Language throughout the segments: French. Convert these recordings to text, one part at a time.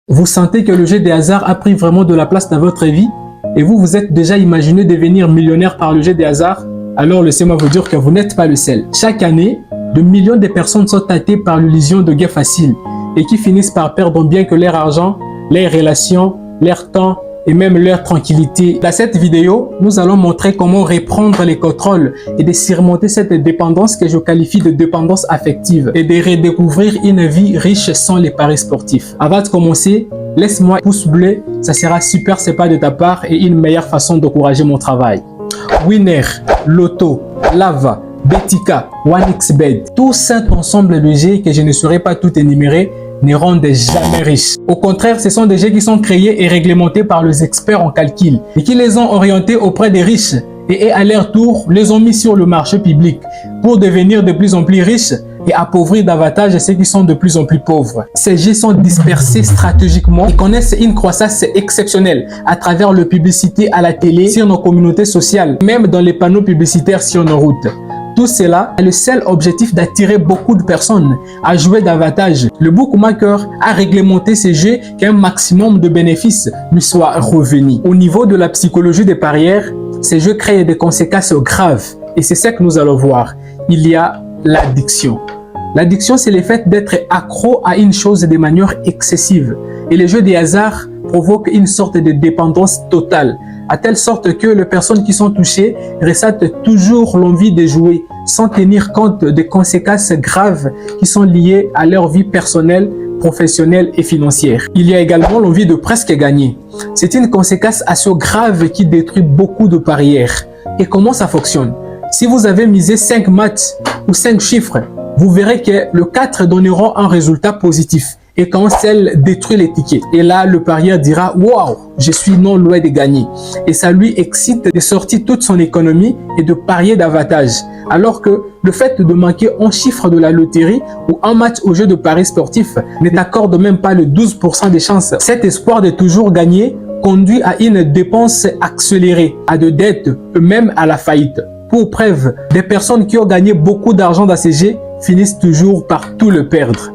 Vous sentez que le jeu des hasards a pris vraiment de la place dans votre vie et vous vous êtes déjà imaginé devenir millionnaire par le jeu des hasards? Alors laissez-moi vous dire que vous n'êtes pas le seul. Chaque année, de millions de personnes sont tentées par l'illusion de gains faciles et qui finissent par perdre bien que leur argent, leurs relations, leur temps et même leur tranquillité. Dans cette vidéo, nous allons montrer comment reprendre les contrôles et de surmonter cette dépendance que je qualifie de dépendance affective et de redécouvrir une vie riche sans les paris sportifs. Avant de commencer, laisse-moi un pouce bleu, ça sera super sympa de ta part et une meilleure façon d'encourager mon travail. Winner, Lotto, Lava, Betika, OneXBet, tout cet ensemble de jeux que je ne saurais pas tout énumérer ne rendent jamais riches. Au contraire, ce sont des jeux qui sont créés et réglementés par les experts en calcul et qui les ont orientés auprès des riches et à leur tour les ont mis sur le marché public pour devenir de plus en plus riches et appauvrir davantage ceux qui sont de plus en plus pauvres. Ces jeux sont dispersés stratégiquement et connaissent une croissance exceptionnelle à travers la publicité à la télé, sur nos communautés sociales, même dans les panneaux publicitaires sur nos routes. Tout cela a le seul objectif d'attirer beaucoup de personnes à jouer davantage. Le bookmaker a réglementé ces jeux qu'un maximum de bénéfices lui soit revenu. Au niveau de la psychologie des parieurs, ces jeux créent des conséquences graves et c'est ce que nous allons voir. Il y a l'addiction. L'addiction, c'est le fait d'être accro à une chose de manière excessive. Et les jeux des hasards provoquent une sorte de dépendance totale, à telle sorte que les personnes qui sont touchées ressentent toujours l'envie de jouer, sans tenir compte des conséquences graves qui sont liées à leur vie personnelle, professionnelle et financière. Il y a également l'envie de presque gagner. C'est une conséquence assez grave qui détruit beaucoup de parieurs. Et comment ça fonctionne? Si vous avez misé 5 matchs ou 5 chiffres, vous verrez que le 4 donneront un résultat positif et qu'un seul détruit les tickets. Et là, le parieur dira « Wow, je suis non loin de gagner ». Et ça lui excite de sortir toute son économie et de parier davantage. Alors que le fait de manquer un chiffre de la loterie ou un match au jeu de paris sportif ne t'accorde même pas le 12% de chances. Cet espoir de toujours gagner conduit à une dépense accélérée, à de dettes, même à la faillite. Pour preuve, des personnes qui ont gagné beaucoup d'argent dans ces jeux finissent toujours par tout le perdre.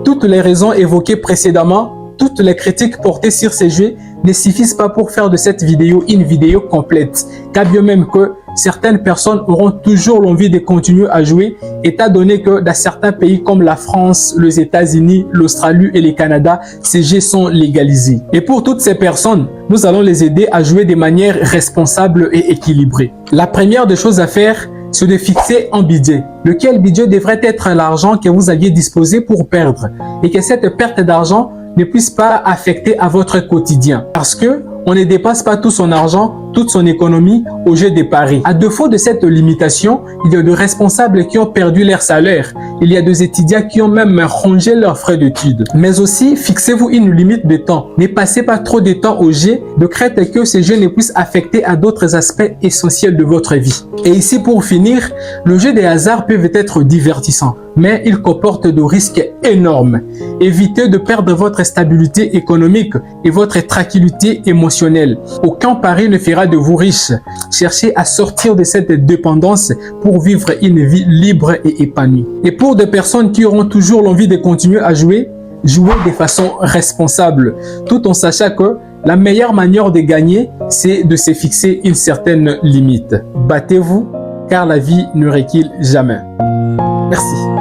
Toutes les raisons évoquées précédemment, toutes les critiques portées sur ces jeux ne suffisent pas pour faire de cette vidéo une vidéo complète. Car bien même que certaines personnes auront toujours l'envie de continuer à jouer, étant donné que dans certains pays comme la France, les États-Unis, l'Australie et le Canada, ces jeux sont légalisés. Et pour toutes ces personnes, nous allons les aider à jouer de manière responsable et équilibrée. La première des choses à faire, c'est de fixer un budget. Lequel budget devrait être l'argent que vous aviez disposé pour perdre et que cette perte d'argent ne puisse pas affecter à votre quotidien. Parce que on ne dépasse pas tout son argent, toute son économie au jeu des paris. À défaut de cette limitation, il y a des responsables qui ont perdu leur salaire. Il y a des étudiants qui ont même rongé leurs frais d'études. Mais aussi, fixez-vous une limite de temps. Ne passez pas trop de temps au jeu, de crainte que ces jeux ne puissent affecter à d'autres aspects essentiels de votre vie. Et ici, pour finir, le jeu des hasards peut être divertissant, mais il comporte des risques énormes. Évitez de perdre votre stabilité économique et votre tranquillité émotionnelle. Aucun pari ne fera de vous riche. Cherchez à sortir de cette dépendance pour vivre une vie libre et épanouie. Et pour des personnes qui auront toujours l'envie de continuer à jouer, jouez de façon responsable, tout en sachant que la meilleure manière de gagner, c'est de se fixer une certaine limite. Battez-vous, car la vie ne recule jamais. Merci.